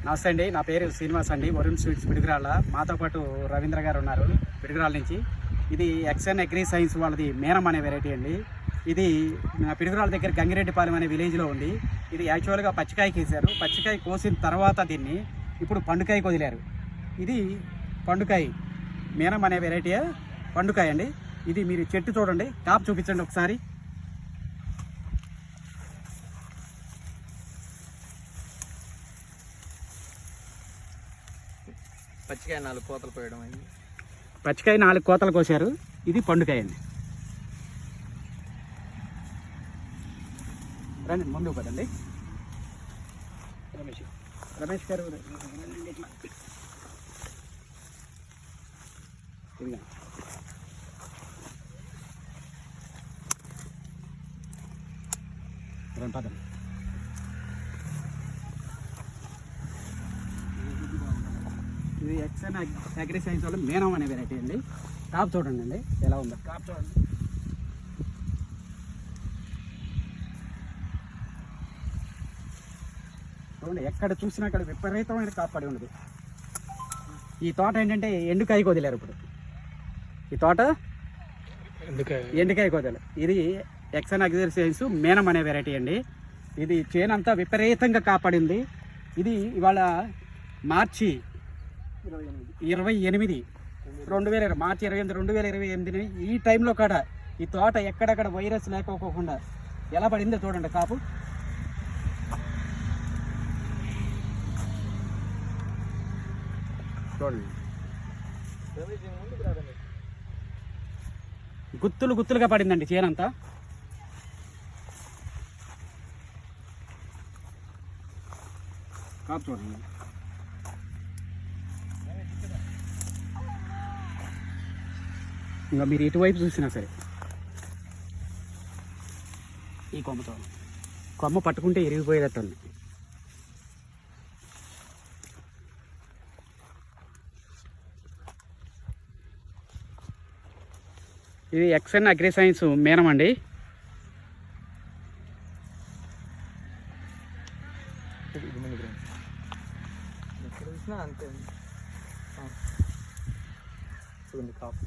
నమస్తే అండి, నా పేరు శ్రీనివాస్ అండి. వరుణ్ స్వీట్స్ పిడుగురాళ్ళ. మాతో పాటు రవీంద్ర గారు ఉన్నారు పిడుగురాళ్ళ నుంచి. ఇది ఎక్సెన్ అగ్రి సైన్స్ వాళ్ళది మేనం అనే వెరైటీ అండి. ఇది పిడుగురాళ్ళ దగ్గర గంగిరెడ్డిపాలెం అనే విలేజ్లో ఉంది. ఇది యాక్చువల్గా పచ్చికాయకి వేశారు. పచ్చికాయ కోసిన తర్వాత దీన్ని ఇప్పుడు పండుకాయకి వదిలారు. ఇది పండుకాయ మేనం అనే వెరైటీ పండుకాయ అండి. ఇది మీరు చెట్టు చూడండి, కాపు చూపించండి ఒకసారి. పచ్చికాయ 4 కోతలు పోయడం అయింది. పచ్చికాయ 4 కోతలు కోసారు. ఇది పండుకాయ అండి. రండి ముందుకు పదండి. రమేష్ గారు పదండి. ఇది ఎక్సెన్ అగ్రి సైన్స్ వల్ల మేనం అనే వెరైటీ అండి. కాపు చూడండి అండి ఎలా ఉందో. కాపు చూడండి. చూడండి, ఎక్కడ చూసినా అక్కడ విపరీతమైన కాపు పడి ఉన్నది. ఈ తోట ఏంటంటే ఎండుకాయకి వదిలేరు. ఇప్పుడు ఈ తోట ఎండుకాయకి వదిలేరు. ఇది ఎక్సెన్ అగ్రి సైన్స్ మేనం అనే వెరైటీ అండి. ఇది చేనంతా విపరీతంగా కాపాడింది. ఇది ఇవాళ మార్చి 28 మార్చి 28 2028 ఈ టైంలో కూడా ఈ తోట ఎక్కడెక్కడ వైరస్ లేకపోకుండా ఎలా పడిందో చూడండి కాపు. చూడండి, గుత్తులు గుత్తులుగా పడిందండి చేనంతా. కాపు చూడండి. ఇంకా మీరు ఇటువైపు చూసినా సరే ఈ కొమ్మతో కొమ్మ పట్టుకుంటే ఇరిగిపోయేటట్టుంది. ఇది ఎక్సెన్ అగ్రి సైన్స్ మేనం అండి. అంతే చూడండి కాపు.